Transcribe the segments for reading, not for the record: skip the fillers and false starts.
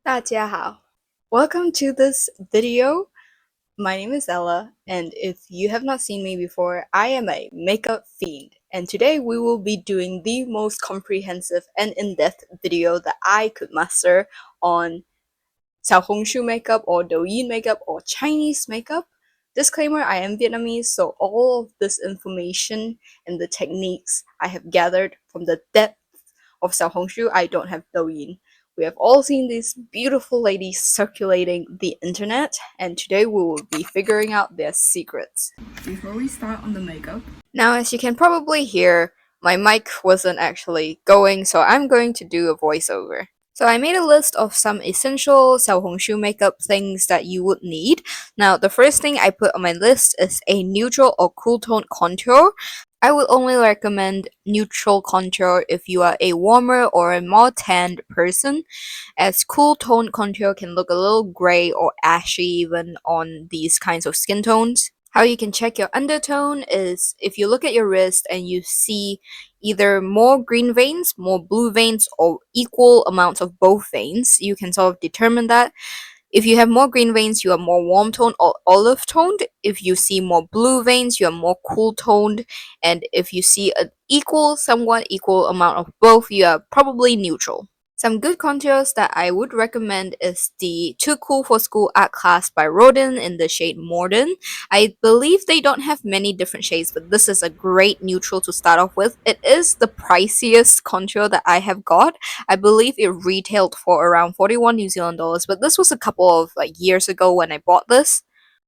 大家好. Welcome to this video. My name is Ella, and if you have not seen me before, I am a makeup fiend. And today we will be doing the most comprehensive and in-depth video that I could master on Xiaohongshu makeup or Douyin makeup or Chinese makeup. Disclaimer, I am Vietnamese, so all of this information and the techniques I have gathered from the depth of Xiaohongshu. I don't have Douyin. We have all seen these beautiful ladies circulating the internet, and today we will be figuring out their secrets. Before we start on the makeup. Now, as you can probably hear, my mic wasn't actually going, so I'm going to do a voiceover. So I made a list of some essential Xiaohongshu makeup things that you would need. Now, the first thing I put on my list is a neutral or cool tone contour. I would only recommend neutral contour if you are a warmer or a more tanned person, as cool tone contour can look a little gray or ashy even on these kinds of skin tones. How you can check your undertone is if you look at your wrist and you see either more green veins, more blue veins, or equal amounts of both veins, you can sort of determine that. If you have more green veins, you are more warm toned or olive toned. If you see more blue veins, you are more cool toned. And if you see an somewhat equal amount of both, you are probably neutral. Some good contours that I would recommend is the Too Cool for School Art Class by Rodin in the shade Morden. I believe they don't have many different shades, but this is a great neutral to start off with. It is the priciest contour that I have got. I believe it retailed for around 41 New Zealand dollars, but this was a couple of years ago when I bought this.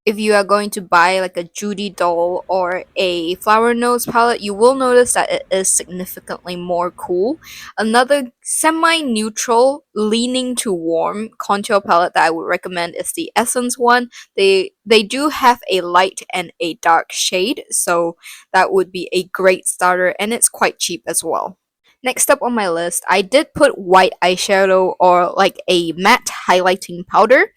If you are going to buy like a Judy doll or a flower nose palette, you will notice that it is significantly more cool. Another semi-neutral, leaning to warm contour palette that I would recommend is the Essence one. They do have a light and a dark shade, so that would be a great starter, and it's quite cheap as well. Next up on my list, I did put white eyeshadow or like a matte highlighting powder.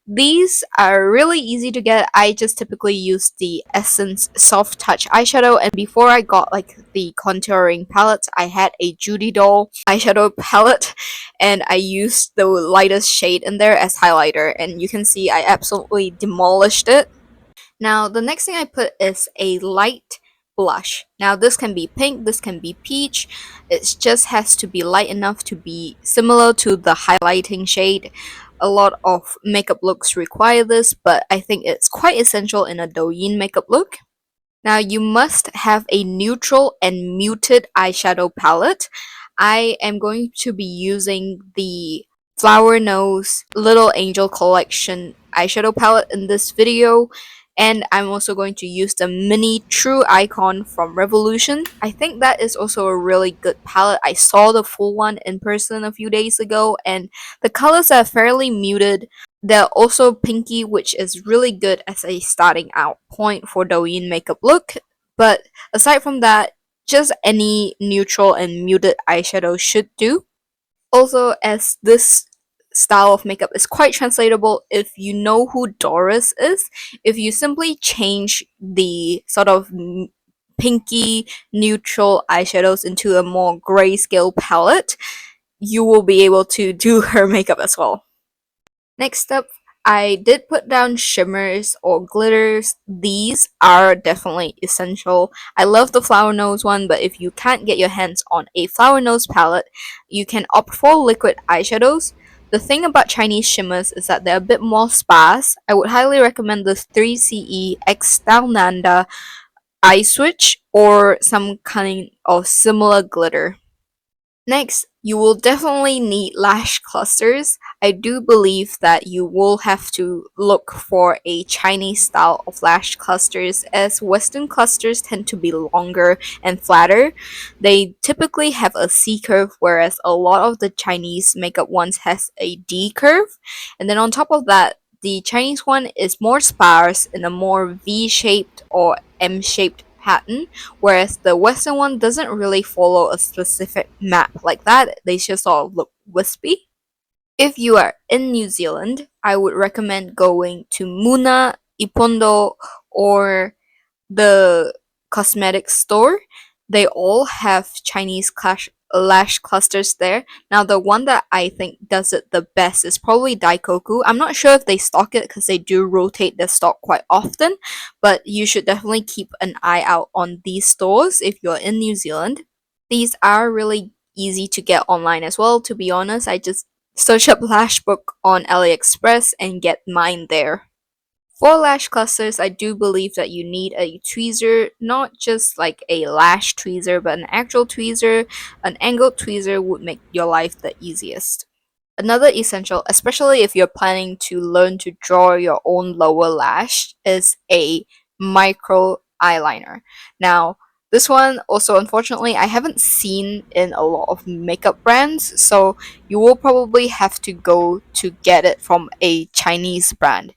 These are really easy to get. I just typically use the Essence Soft Touch eyeshadow, and before I got like the contouring palettes, I had a Judy Doll eyeshadow palette, and I used the lightest shade in there as highlighter, and you can see I absolutely demolished it. Now, the next thing I put is a light blush. Now, this can be pink, this can be peach. It just has to be light enough to be similar to the highlighting shade. A lot of makeup looks require this, but I think it's quite essential in a Douyin makeup look. Now, you must have a neutral and muted eyeshadow palette. I am going to be using the Flower Nose Little Angel Collection eyeshadow palette in this video, and I'm also going to use the Mini True Icon from Revolution. I think that is also a really good palette. I saw the full one in person a few days ago, and the colors are fairly muted. They're also pinky, which is really good as a starting out point for Douyin makeup look. But aside from that, just any neutral and muted eyeshadow should do. Also, as this style of makeup is quite translatable if you know who Doris is. If you simply change the sort of pinky neutral eyeshadows into a more grayscale palette, you will be able to do her makeup as well. Next up, I did put down shimmers or glitters. These are definitely essential. I love the flower nose one, but if you can't get your hands on a flower nose palette, you can opt for liquid eyeshadows. The thing about Chinese shimmers is that they're a bit more sparse. I would highly recommend the 3CE X Style Nanda Eye Switch or some kind of similar glitter. Next, you will definitely need lash clusters. I do believe that you will have to look for a Chinese style of lash clusters, as Western clusters tend to be longer and flatter. They typically have a C curve, whereas a lot of the Chinese makeup ones has a D curve. And then on top of that, the Chinese one is more sparse in a more V-shaped or M-shaped pattern, whereas the Western one doesn't really follow a specific map like that. They just sort of look wispy. If you are in New Zealand, I would recommend going to Muna, Ipondo, or the cosmetics store. They all have Chinese lash clusters there. Now, the one that I think does it the best is probably Daikoku. I'm not sure if they stock it because they do rotate their stock quite often, but you should definitely keep an eye out on these stores if you're in New Zealand. These are really easy to get online as well, to be honest. I just search up lash book on AliExpress and get mine there. For lash clusters, I do believe that you need a tweezer, not just like a lash tweezer, but an actual tweezer. An angled tweezer would make your life the easiest. Another essential, especially if you're planning to learn to draw your own lower lash, is a micro eyeliner. Now, this one also, unfortunately, I haven't seen in a lot of makeup brands, so you will probably have to go to get it from a Chinese brand.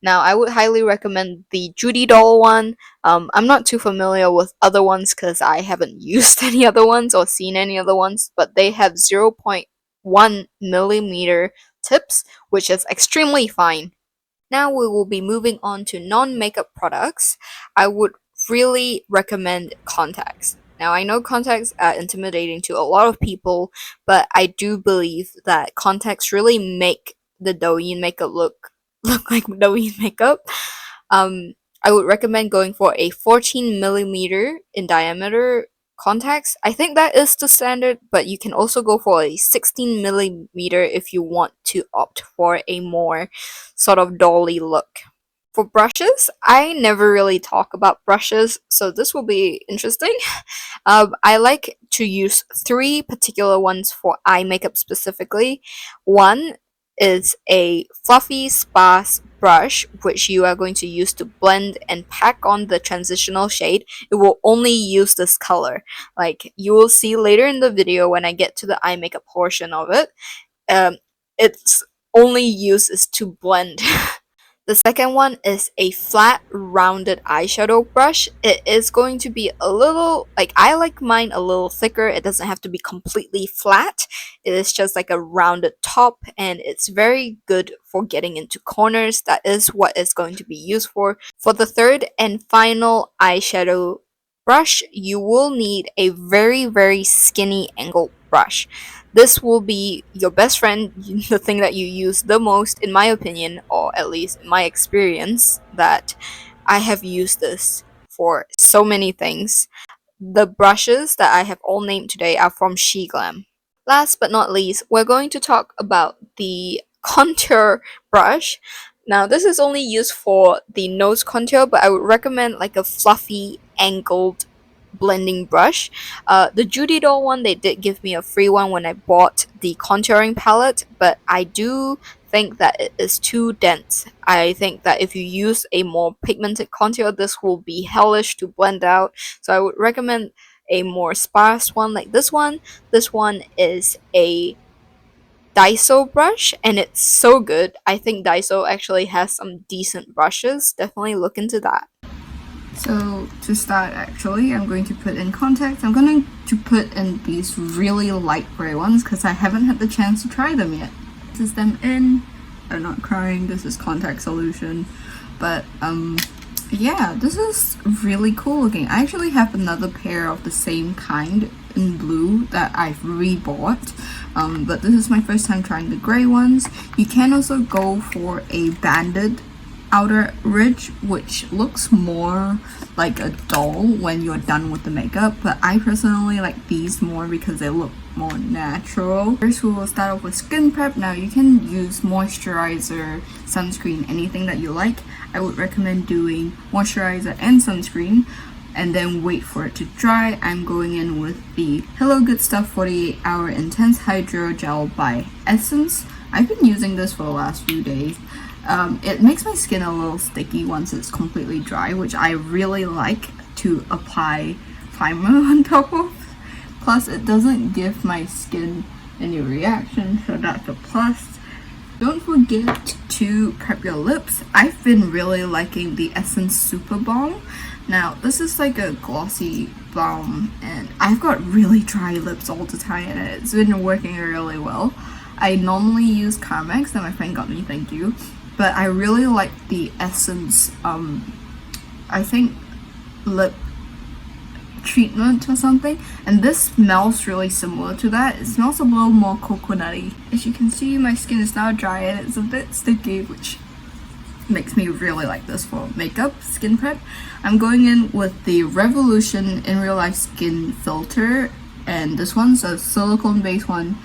Now, I would highly recommend the Judy doll one. I'm not too familiar with other ones because I haven't used any other ones or seen any other ones, but they have 0.1 millimeter tips, which is extremely fine. Now we will be moving on to non-makeup products. I would really recommend contacts. Now I know contacts are intimidating to a lot of people, but I do believe that contacts really make the Douyin makeup look like Douyin makeup. Um, I would recommend going for a 14 millimeter in diameter contacts. I think that is the standard, but you can also go for a 16 millimeter if you want to opt for a more sort of dolly look. For brushes, I never really talk about brushes, so this will be interesting. I like to use three particular ones for eye makeup specifically. One is a fluffy sparse brush, which you are going to use to blend and pack on the transitional shade. It will only use this color. Like you will see later in the video when I get to the eye makeup portion of it, um, its only use is to blend. The second one is a flat, rounded eyeshadow brush. It is going to be a little, like, I like mine a little thicker. It doesn't have to be completely flat. It is just like a rounded top, and it's very good for getting into corners. That is what it's going to be used for. For the third and final eyeshadow brush, you will need a very, very skinny angled brush. This will be your best friend, the thing that you use the most, in my opinion, or at least in my experience, that I have used this for so many things. The brushes that I have all named today are from Glam. Last but not least, we're going to talk about the contour brush. Now, this is only used for the nose contour, but I would recommend like a fluffy, angled blending brush. The Judy doll one, they did give me a free one when I bought the contouring palette, but I do think that it is too dense. I think that if you use a more pigmented contour, this will be hellish to blend out. So I would recommend a more sparse one like this one. This one is a Daiso brush, and it's so good. I think Daiso actually has some decent brushes. Definitely look into that. So to start, actually, I'm going to put in contacts. I'm going to put in these really light grey ones because I haven't had the chance to try them yet. This is them in. I'm not crying, this is contact solution. But yeah, this is really cool looking. I actually have another pair of the same kind in blue that I've rebought. But this is my first time trying the grey ones. You can also go for a banded outer ridge, which looks more like a doll when you're done with the makeup, but I personally like these more because they look more natural. First, we will start off with skin prep. Now you can use moisturizer, sunscreen, anything that you like. I would recommend doing moisturizer and sunscreen and then wait for it to dry. I'm going in with the Hello Good Stuff 48 Hour Intense Hydro Gel by Essence. I've been using this for the last few days. It makes my skin a little sticky once it's completely dry, which I really like to apply primer on top of. Plus, it doesn't give my skin any reaction, so that's a plus. Don't forget to prep your lips. I've been really liking the Essence Super Balm. Now, this is like a glossy balm, and I've got really dry lips all the time, and it's been working really well. I normally use Carmex, and my friend got me, thank you. But I really like the Essence, I think, lip treatment or something, and this smells really similar to that. It smells a little more coconutty. As you can see, my skin is now dry and it's a bit sticky, which makes me really like this for makeup skin prep. I'm going in with the Revolution in Real Life Skin Filter, and this one's a silicone based one.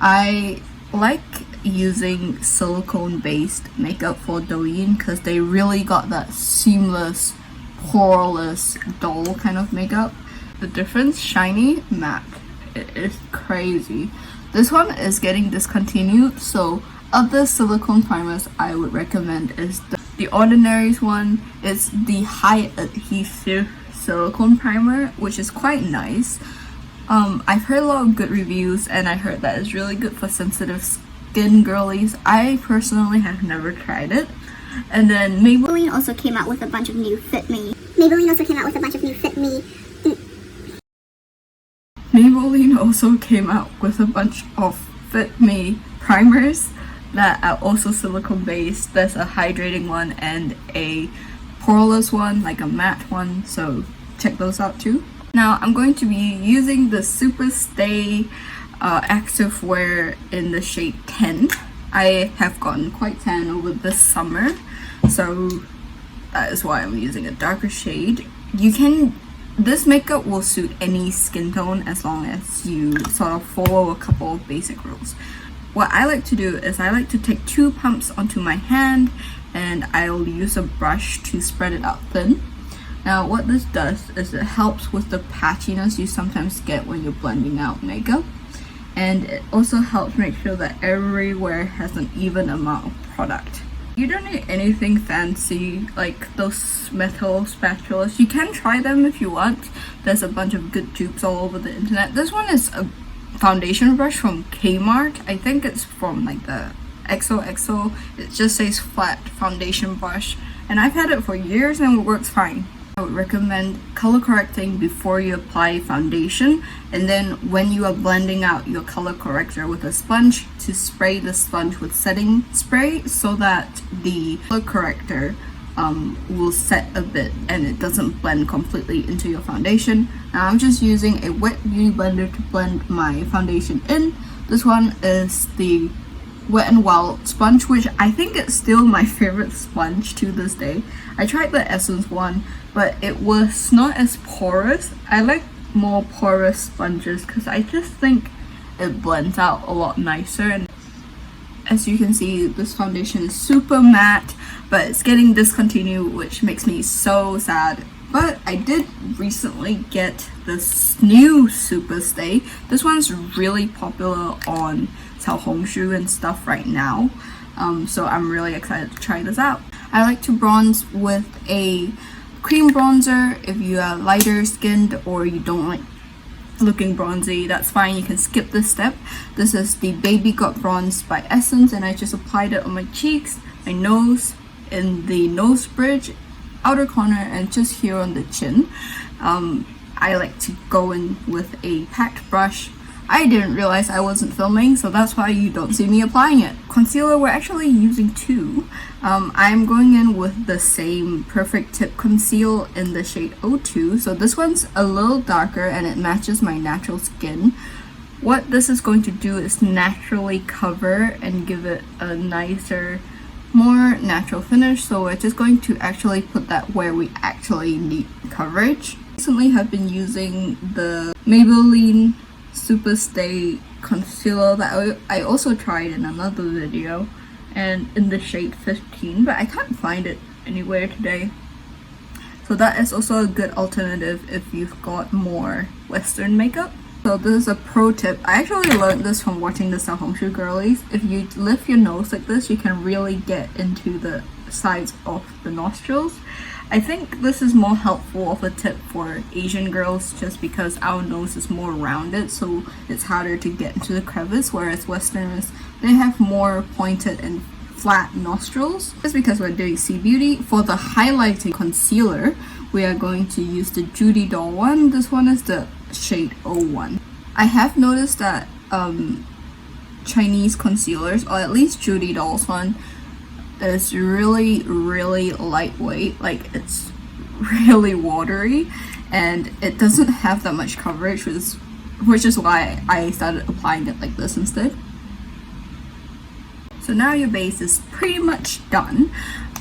I like using silicone based makeup for Douyin because they really got that seamless, poreless doll kind of makeup. The difference, shiny, matte, it is crazy. This one is getting discontinued, so other silicone primers I would recommend is the Ordinary's one. It's the high adhesive silicone primer, which is quite nice. I've heard a lot of good reviews, and I heard that it's really good for sensitive skin girlies. I personally have never tried it. And then Maybelline also came out with a bunch of new Fit Me. Maybelline also came out with a bunch of Fit Me primers that are also silicone based. There's a hydrating one and a poreless one, like a matte one, so check those out too. Now I'm going to be using the Super Stay Active Wear in the shade 10. I have gotten quite tan over this summer, so that is why I'm using a darker shade. This makeup will suit any skin tone as long as you sort of follow a couple of basic rules. What I like to do is I like to take 2 pumps onto my hand, and I'll use a brush to spread it out thin. Now what this does is it helps with the patchiness you sometimes get when you're blending out makeup, and it also helps make sure that everywhere has an even amount of product. You don't need anything fancy like those metal spatulas. You can try them if you want. There's a bunch of good dupes all over the internet. This one is a foundation brush from Kmart. I think it's from like the XOXO. It just says flat foundation brush, and I've had it for years and it works fine. I would recommend color correcting before you apply foundation, and then when you are blending out your color corrector with a sponge, to spray the sponge with setting spray so that the color corrector will set a bit and it doesn't blend completely into your foundation. Now I'm just using a wet beauty blender to blend my foundation in. This one is the Wet n Wild sponge, which I think it's still my favorite sponge to this day. I tried the Essence one, but it was not as porous. I like more porous sponges because I just think it blends out a lot nicer. And as you can see, this foundation is super matte, but it's getting discontinued, which makes me so sad. But I did recently get this new Super Stay. This one's really popular on Xiaohongshu and stuff right now, so I'm really excited to try this out. I like to bronze with a cream bronzer. If you are lighter skinned or you don't like looking bronzy, that's fine, you can skip this step. This is the Baby Got Bronze by Essence, and I just applied it on my cheeks, my nose, in the nose bridge, outer corner, and just here on the chin. I like to go in with a packed brush. I didn't realize I wasn't filming, so that's why you don't see me applying it. Concealer, we're actually using 2. I'm going in with the same Perfect Tip Conceal in the shade 02. So this one's a little darker and it matches my natural skin. What this is going to do is naturally cover and give it a nicer, more natural finish. So we're just going to actually put that where we actually need coverage. Recently have been using the Maybelline Super Stay concealer that I also tried in another video, and in the shade 15, but I can't find it anywhere today. So that is also a good alternative if you've got more Western makeup. So this is a pro tip. I actually learned this from watching the Xiaohongshu girlies. If you lift your nose like this, you can really get into the sides of the nostrils. I think this is more helpful of a tip for Asian girls just because our nose is more rounded, so it's harder to get into the crevice, whereas Westerners, they have more pointed and flat nostrils. Just because we're doing C-beauty, for the highlighting concealer, we are going to use the Judy Doll one. This one is the shade 01. I have noticed that Chinese concealers, or at least Judy Doll's one, is really lightweight. Like, it's really watery and it doesn't have that much coverage, which is why I started applying it like this instead. So now your base is pretty much done.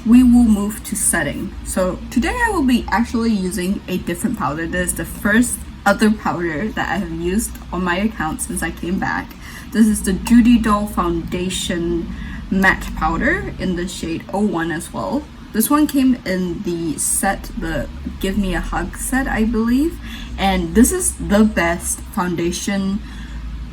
We will move to setting. So today I will be actually using a different powder. This is the first other powder that I have used on my account since I came back. This is the Beauty Doll Foundation Matte Powder in the shade 01 as well. This one came in the set, the Give Me a Hug set, I believe. And this is the best foundation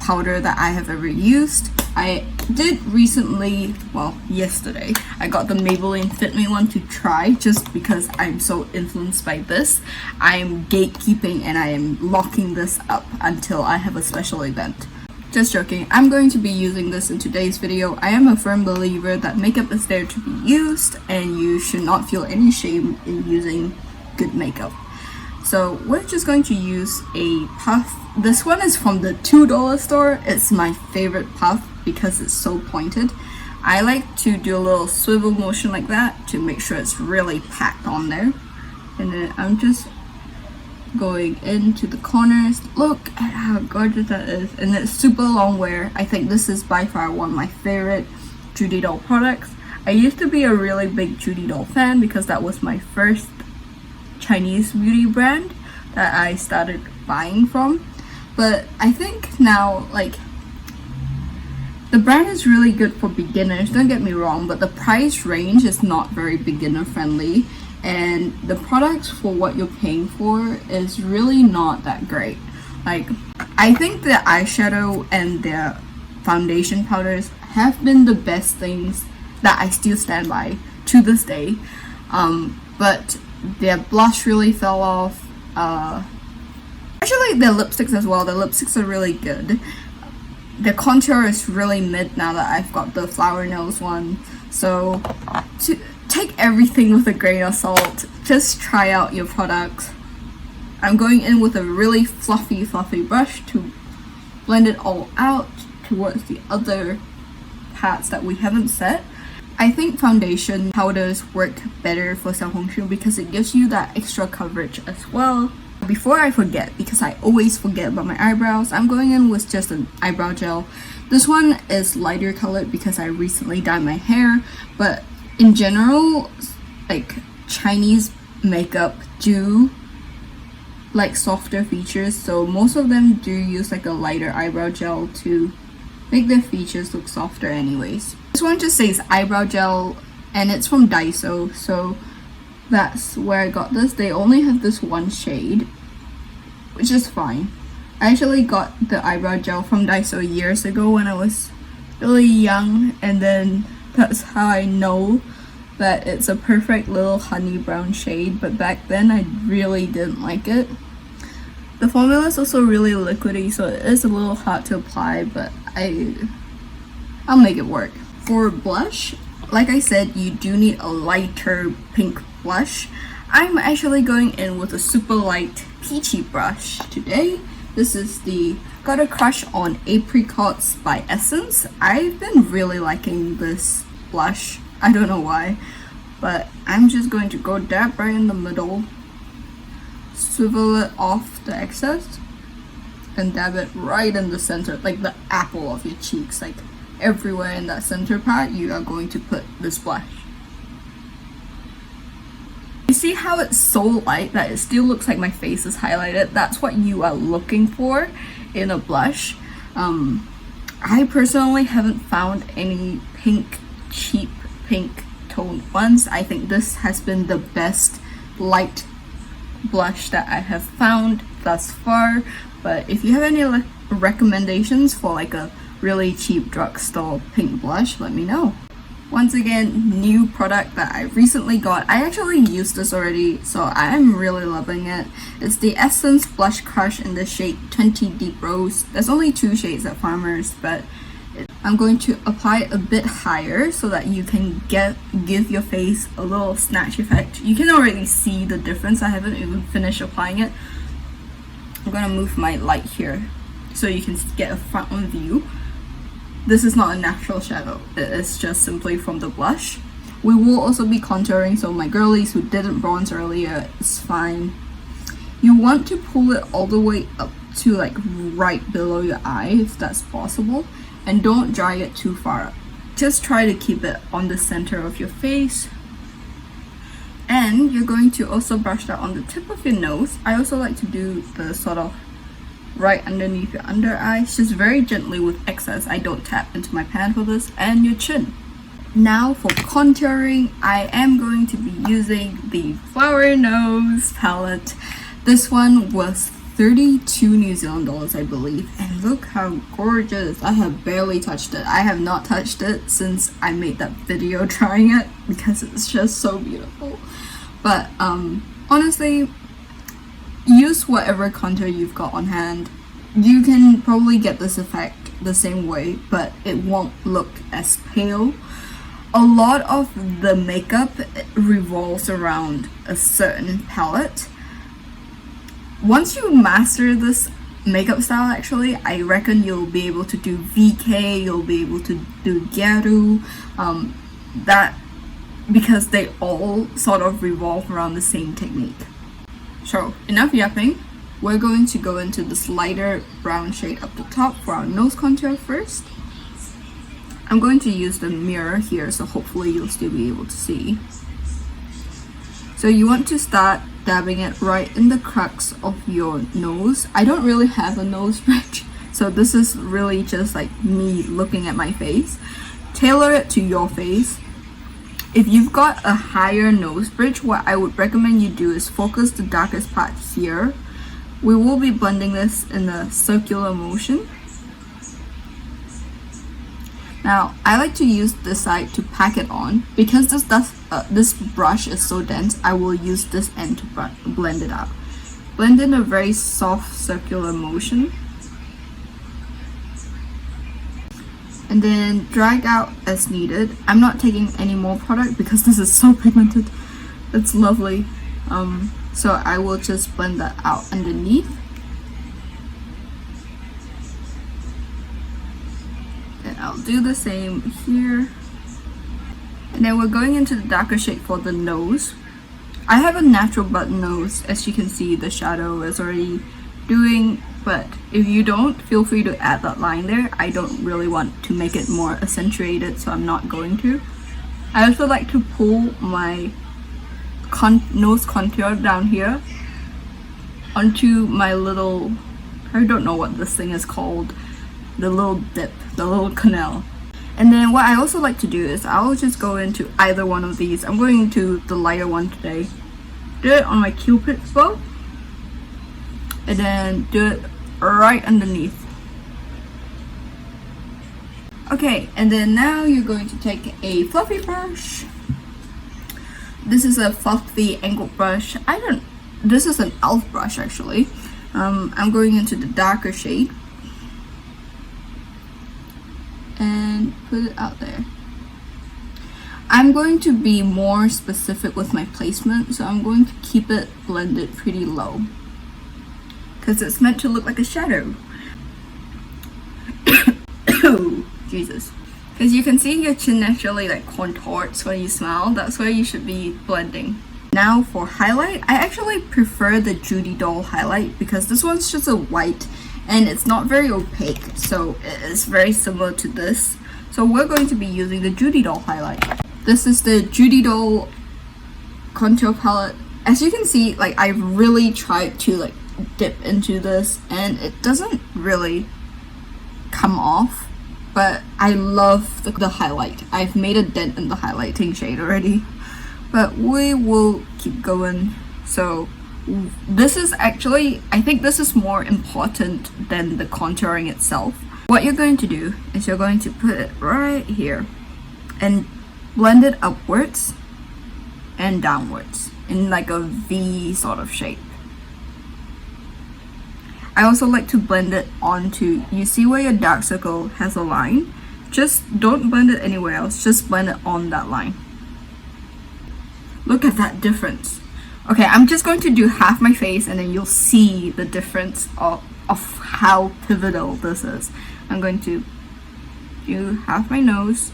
powder that I have ever used. I did recently, well, yesterday, I got the Maybelline Fit Me one to try just because I'm so influenced by this. I'm gatekeeping and I am locking this up until I have a special event. Just joking, I'm going to be using this in today's video. I am a firm believer that makeup is there to be used and you should not feel any shame in using good makeup. So we're just going to use a puff. This one is from the $2 store. It's my favorite puff because it's so pointed. I like to do a little swivel motion like that to make sure it's really packed on there. And then I'm just going into the corners. Look at how gorgeous that is. And it's super long wear. I think this is by far one of my favorite Beauty Doll products. I used to be a really big Beauty Doll fan because that was my first Chinese beauty brand that I started buying from. But I think now, like, the brand is really good for beginners, don't get me wrong, but the price range is not very beginner friendly and the products for what you're paying for is really not that great. Like, I think the eyeshadow and the foundation powders have been the best things that I still stand by to this day. But their blush really fell off. Actually, their lipsticks as well. The lipsticks are really good. The contour is really mid now that I've got the flower nails one. So to take everything with a grain of salt. Just try out your products. I'm going in with a really fluffy brush to blend it all out towards the other parts that we haven't set. I think foundation powders work better for Xiaohongshu because it gives you that extra coverage as well. Before I forget, because I always forget about my eyebrows, I'm going in with just an eyebrow gel. This one is lighter colored because I recently dyed my hair, but in general, like, Chinese makeup do like softer features, so most of them do use like a lighter eyebrow gel to make their features look softer anyways. This one just says eyebrow gel and it's from Daiso, so that's where I got this. They only have this one shade, which is fine. I actually got the eyebrow gel from Daiso years ago when I was really young, and then that's how I know that it's a perfect little honey brown shade, but back then I really didn't like it. The formula is also really liquidy, so it is a little hard to apply, but I'll make it work. For blush, like I said, you do need a lighter pink blush. I'm actually going in with a super light peachy brush today. This is the Got a Crush on Apricots by Essence. I've been really liking this blush. I don't know why, but I'm just going to go dab right in the middle, swivel it off the excess, and dab it right in the center, like the apple of your cheeks, like everywhere in that center part. You are going to put this blush. You see how it's so light that it still looks like my face is highlighted? That's what you are looking for in a blush. I personally haven't found any pink, cheap pink toned ones. I think this has been the best light blush that I have found thus far. But if you have any recommendations for like a really cheap drugstore pink blush, let me know. Once again, new product that I recently got. I actually used this already, so I'm really loving it. It's the Essence Blush Crush in the shade 20 Deep Rose. There's only 2 shades at Farmers, but I'm going to apply it a bit higher so that you can give your face a little snatch effect. You can already see the difference. I haven't even finished applying it. I'm gonna move my light here so you can get a front on view. This is not a natural shadow, it is just simply from the blush. We will also be contouring, so my girlies who didn't bronze earlier, it's fine. You want to pull it all the way up to like right below your eye if that's possible, and don't dry it too far up. Just try to keep it on the center of your face. And you're going to also brush that on the tip of your nose. I also like to do the sort of right underneath your under eyes, just very gently with excess. I don't tap into my pan for this. And your chin. Now for contouring, I am going to be using the Flower Nose palette. This one was 32 New Zealand dollars, I believe, and look how gorgeous. I have barely touched it. I have not touched it since I made that video trying it because it's just so beautiful. But honestly, use whatever contour you've got on hand. You can probably get this effect the same way, but it won't look as pale. A lot of the makeup revolves around a certain palette. Once you master this makeup style, actually, I reckon you'll be able to do VK, you'll be able to do Gyaru, because they all sort of revolve around the same technique. So, enough yapping. We're going to go into this lighter brown shade up the top for our nose contour first. I'm going to use the mirror here, so hopefully you'll still be able to see. So you want to start dabbing it right in the crux of your nose. I don't really have a nose bridge, so this is really just like me looking at my face. Tailor it to your face. If you've got a higher nose bridge, what I would recommend you do is focus the darkest part here. We will be blending this in a circular motion. Now, I like to use this side to pack it on. Because this brush is so dense, I will use this end to blend it out. Blend in a very soft circular motion. And then drag out as needed. I'm not taking any more product because this is so pigmented. It's lovely. So I will just blend that out underneath. I'll do the same here. And then we're going into the darker shade for the nose. I have a natural button nose. As you can see, the shadow is already doing, but if you don't, feel free to add that line there. I don't really want to make it more accentuated, so I'm not going to. I also like to pull my nose contour down here onto my little, I don't know what this thing is called, the little dip, the little canal. And then what I also like to do is I'll just go into either one of these. I'm going into the lighter one today. Do it on my cupid's bow. And then do it right underneath. Okay, and then now you're going to take a fluffy brush. This is a fluffy angled brush. This is an elf brush actually. I'm going into the darker shade. And put it out there. I'm going to be more specific with my placement, so I'm going to keep it blended pretty low because it's meant to look like a shadow. Jesus. Because you can see your chin naturally like contorts when you smile. That's where you should be blending. Now for highlight, I actually prefer the Judy Doll highlight because this one's just a white and it's not very opaque, so it's very similar to this. So we're going to be using the Judy Doll highlight. This is the Judy Doll contour palette. As you can see, like I really tried to like dip into this and it doesn't really come off, but I love the highlight. I've made a dent in the highlighting shade already, but we will keep going. So this is actually, I think this is more important than the contouring itself. What you're going to do is you're going to put it right here and blend it upwards and downwards in like a V sort of shape. I also like to blend it onto, you see where your dark circle has a line? Just don't blend it anywhere else, just blend it on that line. Look at that difference. Okay, I'm just going to do half my face and then you'll see the difference of how pivotal this is. I'm going to do half my nose.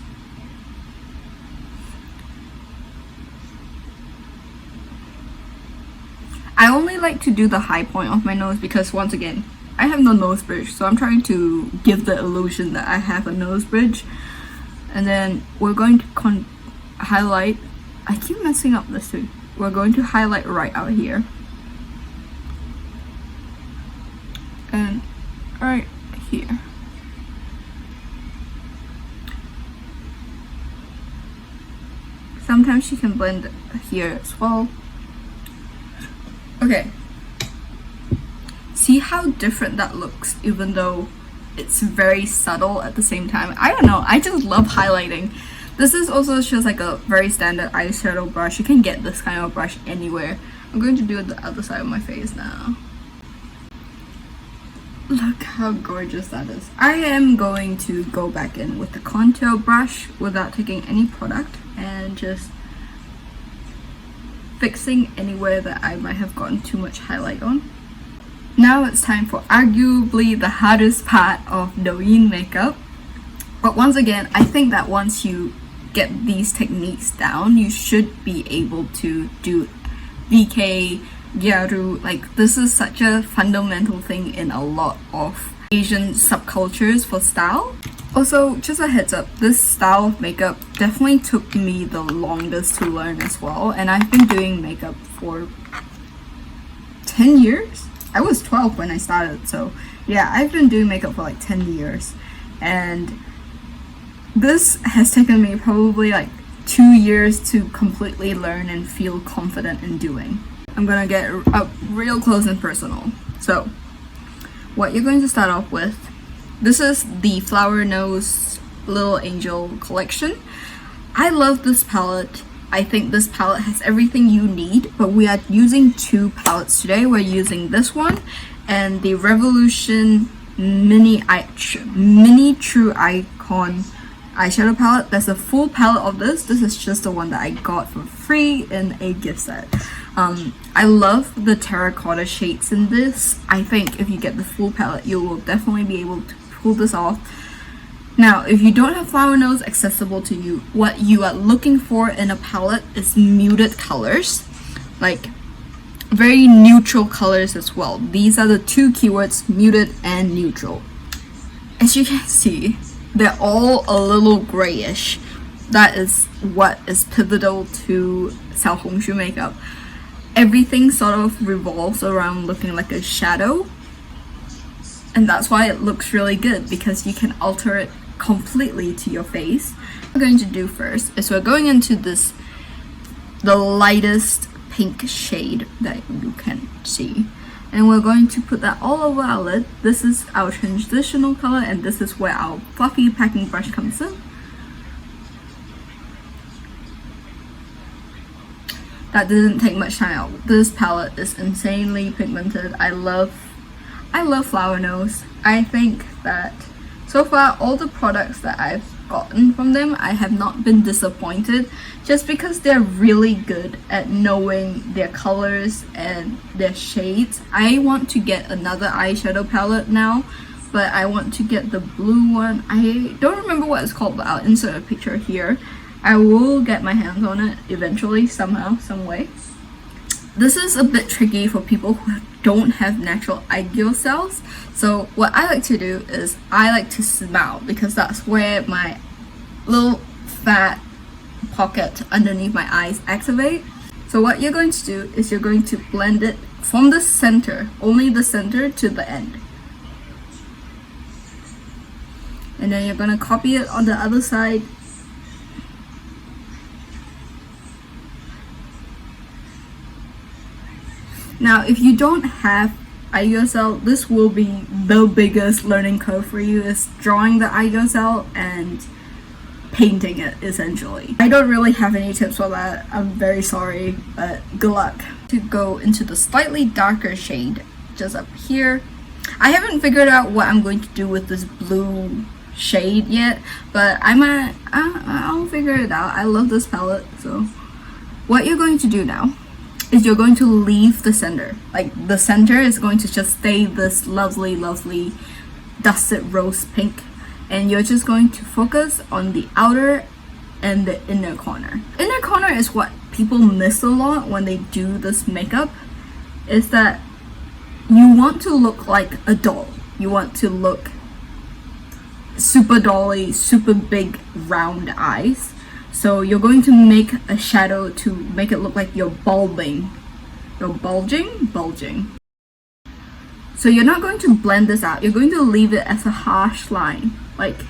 I only like to do the high point of my nose because, once again, I have no nose bridge, so I'm trying to give the illusion that I have a nose bridge. And then we're going to highlight. I keep messing up this too. We're going to highlight right out here. And right here. Sometimes you can blend here as well. Okay. See how different that looks, even though it's very subtle at the same time. I don't know, I just love highlighting. This is also just like a very standard eyeshadow brush. You can get this kind of brush anywhere. I'm going to do the other side of my face now. Look how gorgeous that is. I am going to go back in with the contour brush without taking any product and just fixing anywhere that I might have gotten too much highlight on. Now it's time for arguably the hardest part of Douyin makeup. But once again, I think that once you get these techniques down, you should be able to do VK, Gyaru. Like, this is such a fundamental thing in a lot of Asian subcultures for style. Also, just a heads up, this style of makeup definitely took me the longest to learn as well, and I've been doing makeup for 10 years? I was 12 when I started, so yeah, I've been doing makeup for like 10 years, and this has taken me probably like 2 years to completely learn and feel confident in doing. I'm gonna get up real close and personal. So, what you're going to start off with, this is the Flower Nose Little Angel collection. I love this palette. I think this palette has everything you need, but we are using two palettes today. We're using this one and the Revolution Mini True Icon eyeshadow palette. There's a full palette of this. This is just the one that I got for free in a gift set. I love the terracotta shades in this. I think if you get the full palette, you will definitely be able to pull this off. Now, if you don't have Flower Nose accessible to you, what you are looking for in a palette is muted colors, like very neutral colors as well. These are the two keywords, muted and neutral. As you can see, they're all a little grayish. That is what is pivotal to Xiaohongshu makeup. Everything sort of revolves around looking like a shadow, and that's why it looks really good, because you can alter it completely to your face. What we're going to do first is we're going into the lightest pink shade that you can see, and we're going to put that all over our lid. This is our transitional color, and this is where our fluffy packing brush comes in. That didn't take much time out. This palette is insanely pigmented. I love Flower Nose. I think that so far all the products that I've gotten from them, I have not been disappointed, just because they're really good at knowing their colors and their shades. I want to get another eyeshadow palette now, but I want to get the blue one. I don't remember what it's called, but I'll insert a picture here. I will get my hands on it eventually, somehow, some way. This is a bit tricky for people who don't have natural eyeglass cells. So what I like to do is I like to smile, because that's where my little fat pocket underneath my eyes activate. So what you're going to do is you're going to blend it from the center, only the center, to the end. And then you're going to copy it on the other side. Now, if you don't have IOSL, this will be the biggest learning curve for you, is drawing the IOSL and painting it, essentially. I don't really have any tips for that. I'm very sorry, but good luck. To go into the slightly darker shade, just up here. I haven't figured out what I'm going to do with this blue shade yet, but I'll figure it out. I love this palette. So what you're going to do now is you're going to leave the center. Like, the center is going to just stay this lovely dusted rose pink, and you're just going to focus on the outer and the inner corner. Inner corner is what people miss a lot when they do this makeup. is that you want to look like a doll. You want to look super dolly, super big round eyes. So you're going to make a shadow to make it look like you're bulging. You're bulging. So you're not going to blend this out. You're going to leave it as a harsh line, like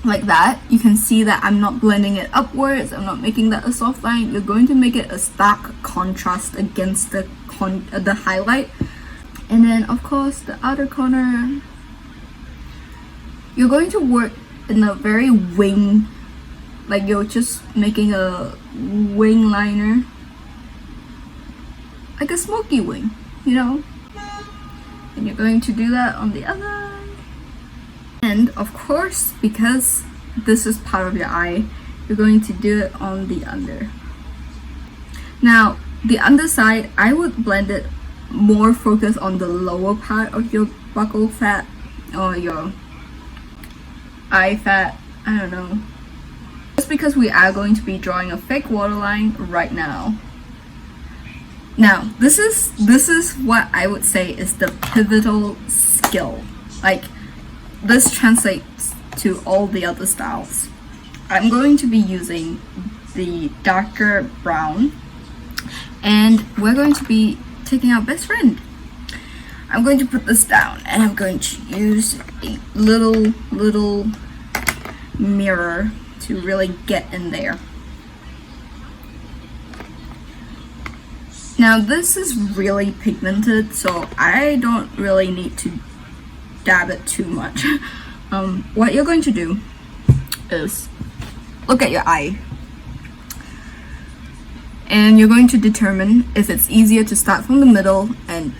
that. You can see that I'm not blending it upwards. I'm not making that a soft line. You're going to make it a stark contrast against the highlight. And then of course the outer corner, you're going to work in a very wing, like you're just making a wing liner, like a smoky wing, you know. And you're going to do that on the other. And of course, because this is part of your eye, you're going to do it on the under. Now, the underside, I would blend it more focused on the lower part of your buccal fat or your eye fat, I don't know. Just because we are going to be drawing a fake waterline right now. Now, this is what I would say is the pivotal skill. Like, this translates to all the other styles. I'm going to be using the darker brown, and we're going to be taking our best friend. I'm going to put this down, and I'm going to use a little mirror to really get in there. Now this is really pigmented, so I don't really need to dab it too much. What you're going to do is look at your eye, and you're going to determine if it's easier to start from the middle and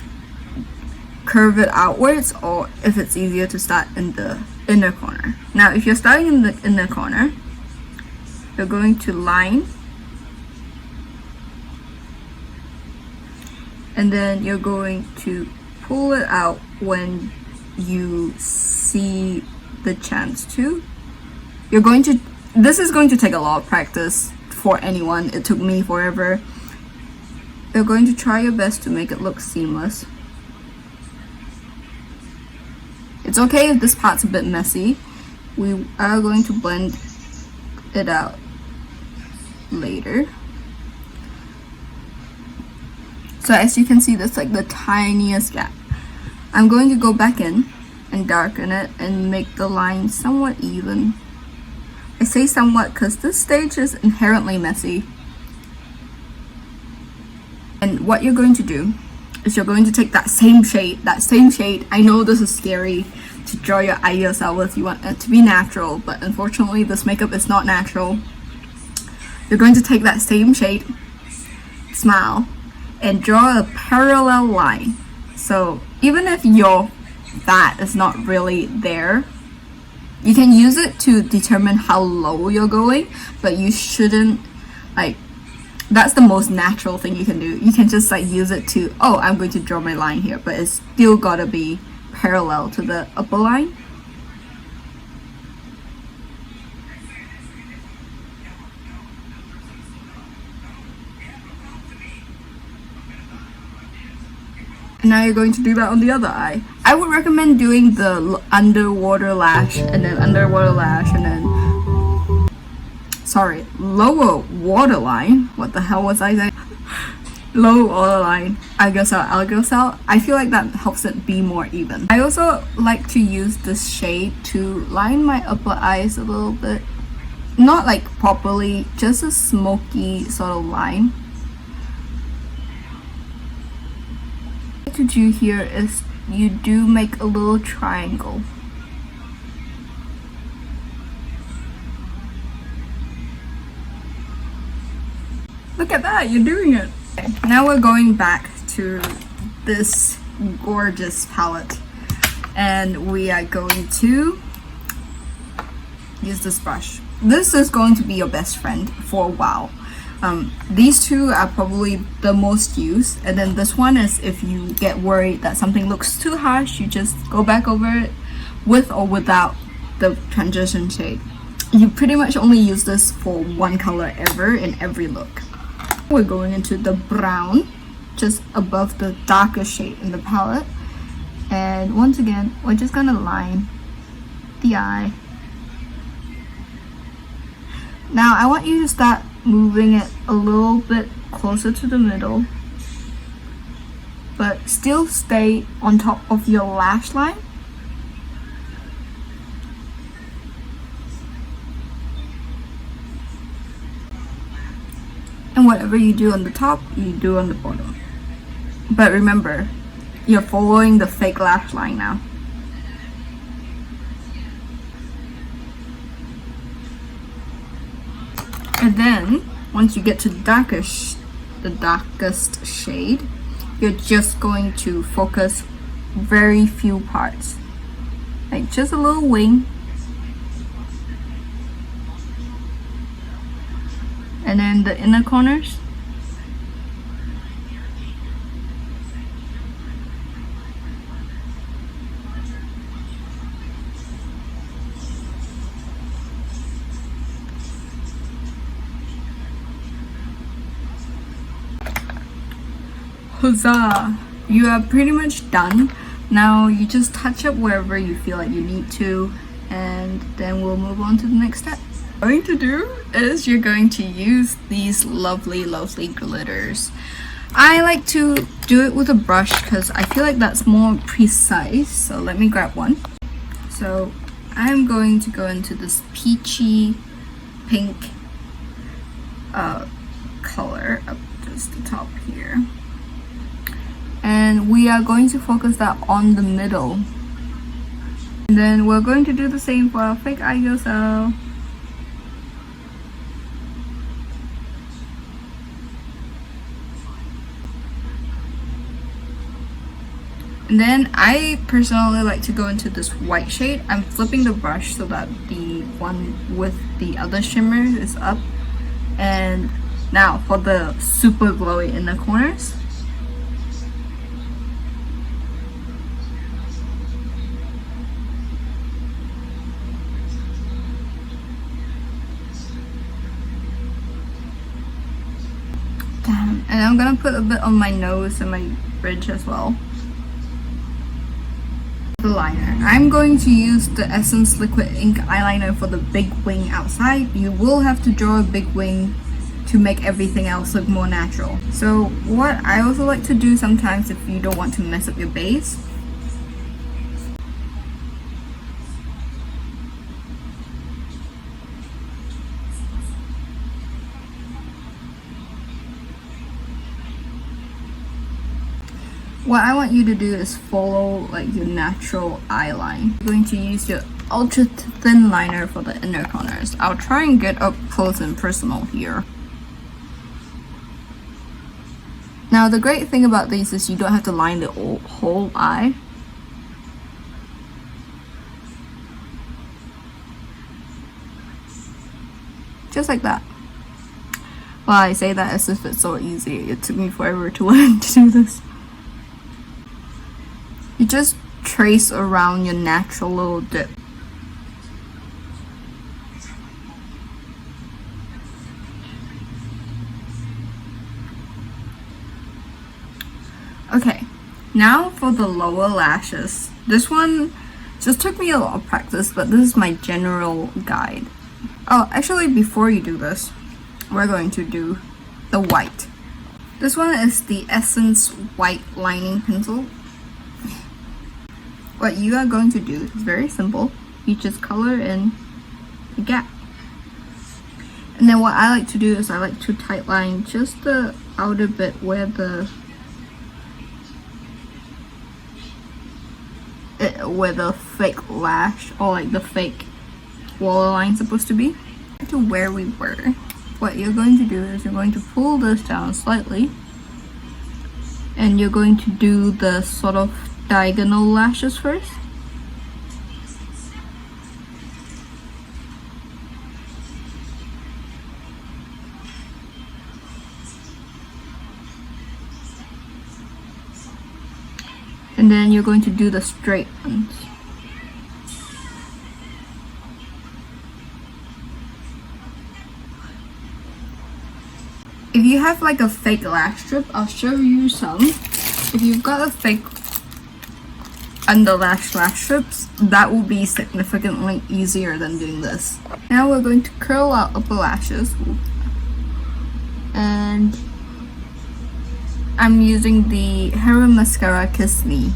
curve it outwards, or if it's easier to start in the inner corner. Now if you're starting in the inner corner, you're going to line, and then you're going to pull it out when you see the chance to. This is going to take a lot of practice for anyone. It took me forever. You're going to try your best to make it look seamless. It's okay if this part's a bit messy. We are going to blend it out later. So as you can see, that's like the tiniest gap. I'm going to go back in and darken it and make the line somewhat even. I say somewhat because this stage is inherently messy. And what you're going to do is you're going to take that same shade. I know this is scary to draw your eye yourself with. You want it to be natural, but unfortunately this makeup is not natural. You're going to take that same shade, smile, and draw a parallel line. So even if your fat is not really there, you can use it to determine how low you're going, but you shouldn't, like, that's the most natural thing you can do. You can just like use it to, oh, I'm going to draw my line here, but it's still gotta be parallel to the upper line. And now you're going to do that on the other eye. I would recommend doing the underwater lash and then underwater lash and then lower waterline. What the hell was I saying? Lower waterline, algosal. I feel like that helps it be more even. I also like to use this shade to line my upper eyes a little bit. Not like properly, just a smoky sort of line. What to do here is you do make a little triangle. Look at that, you're doing it. Okay, now we're going back to this gorgeous palette, and we are going to use this brush. This is going to be your best friend for a while. These two are probably the most used, and then this one is if you get worried that something looks too harsh, you just go back over it with or without the transition shade. You pretty much only use this for one color ever in every look. We're going into the brown, just above the darker shade in the palette. And once again, we're just gonna line the eye. Now I want you to start moving it a little bit closer to the middle, but still stay on top of your lash line. And whatever you do on the top, you do on the bottom. But remember, you're following the fake lash line now. And then, once you get to the darkest shade, you're just going to focus very few parts. Like just a little wing. And then the inner corners. Huzzah! You are pretty much done. Now you just touch up wherever you feel like you need to, and then we'll move on to the next step. What you're going to do is you're going to use these lovely glitters. I like to do it with a brush because I feel like that's more precise, so let me grab one. So I'm going to go into this peachy pink color up just the top here, and we are going to focus that on the middle, and then we're going to do the same for our fake eye yourself. And then I personally like to go into this white shade. I'm flipping the brush so that the one with the other shimmer is up. And now for the super glowy inner corners. Damn. And I'm gonna put a bit on my nose and my bridge as well. The liner. I'm going to use the Essence Liquid Ink eyeliner for the big wing outside. You will have to draw a big wing to make everything else look more natural. So what I also like to do sometimes if you don't want to mess up your base, what I want you to do is follow like your natural eye line. You're going to use your ultra thin liner for the inner corners. I'll try and get up close and personal here. Now the great thing about these is you don't have to line the whole eye. Just like that. Well, I say that as if it's so easy. It took me forever to learn to do this. You just trace around your natural little dip. Okay, now for the lower lashes. This one just took me a lot of practice, but this is my general guide. Oh, actually before you do this, we're going to do the white. This one is the Essence White Lining Pencil. What you are going to do is very simple. You just color in the gap. And then what I like to do is I like to tightline just the outer bit where the fake lash or like the fake waterline is supposed to be. To where we were. What you're going to do is you're going to pull this down slightly, and you're going to do the sort of diagonal lashes first. And then you're going to do the straight ones. If you have like a fake lash strip, I'll show you some. If you've got a fake underlash lash strips, that will be significantly easier than doing this. Now we're going to curl out upper lashes, and I'm using the Hera Mascara Kiss Me.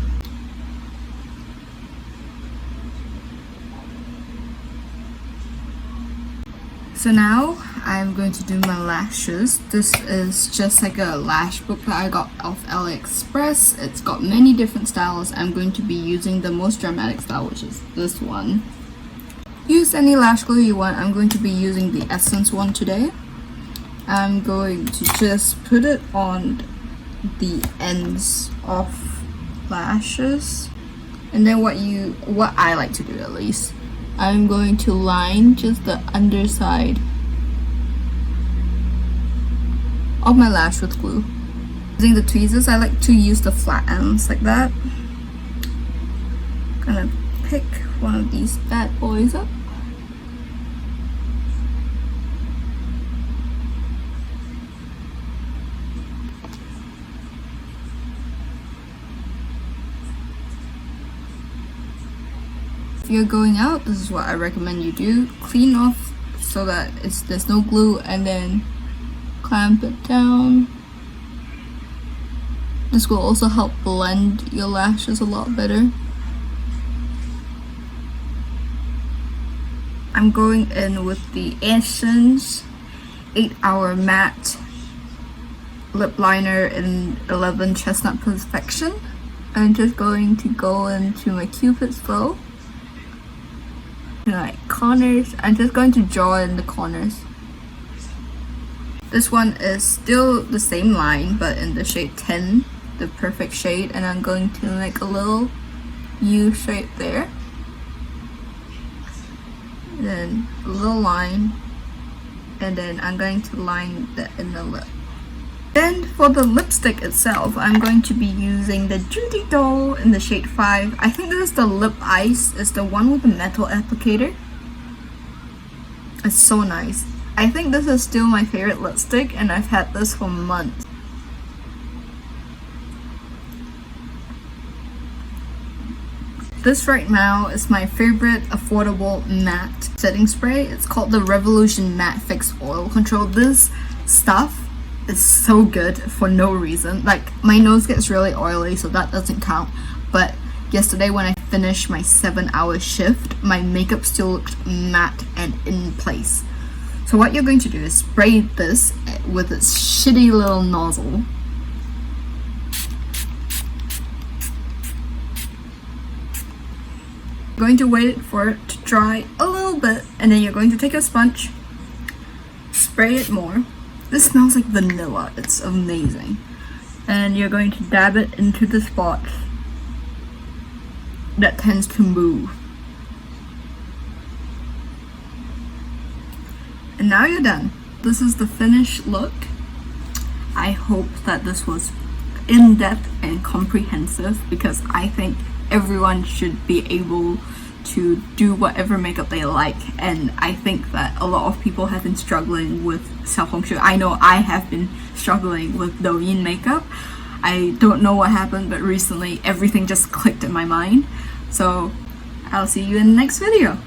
So now I'm going to do my lashes. This is just like a lash book that I got off AliExpress. It's got many different styles. I'm going to be using the most dramatic style, which is this one. Use any lash glue you want. I'm going to be using the Essence one today. I'm going to just put it on the ends of lashes. And then what I like to do at least, I'm going to line just the underside of my lash with glue. Using the tweezers, I like to use the flat ends like that. Gonna pick one of these bad boys up. If you're going out, this is what I recommend you do. Clean off so that there's no glue, and then clamp it down. This will also help blend your lashes a lot better. I'm going in with the Essence 8-Hour Matte Lip Liner in 11 Chestnut Perfection. I'm just going to go into my Cupid's bow. Like corners, I'm just going to draw in the corners. This one is still the same line, but in the shade 10, the perfect shade, and I'm going to make a little U shape there. Then a little line, and then I'm going to line the inner lip. Then for the lipstick itself, I'm going to be using the Judy Doll in the shade 5. I think this is the Lip Ice. It's the one with the metal applicator. It's so nice. I think this is still my favorite lipstick, and I've had this for months. This right now is my favorite affordable matte setting spray. It's called the Revolution Matte Fix Oil Control. This stuff is so good for no reason. Like, my nose gets really oily, so that doesn't count. But yesterday when I finished my 7-hour shift, my makeup still looked matte and in place. So what you're going to do is spray this with its shitty little nozzle. You're going to wait for it to dry a little bit, and then you're going to take a sponge, spray it more. This smells like vanilla. It's amazing. And you're going to dab it into the spots that tends to move. And now you're done. This is the finished look. I hope that this was in-depth and comprehensive, because I think everyone should be able to do whatever makeup they like, and I think that a lot of people have been struggling with Xiaohongshu. I know I have been struggling with Douyin Makeup. I don't know what happened, but recently everything just clicked in my mind. So I'll see you in the next video.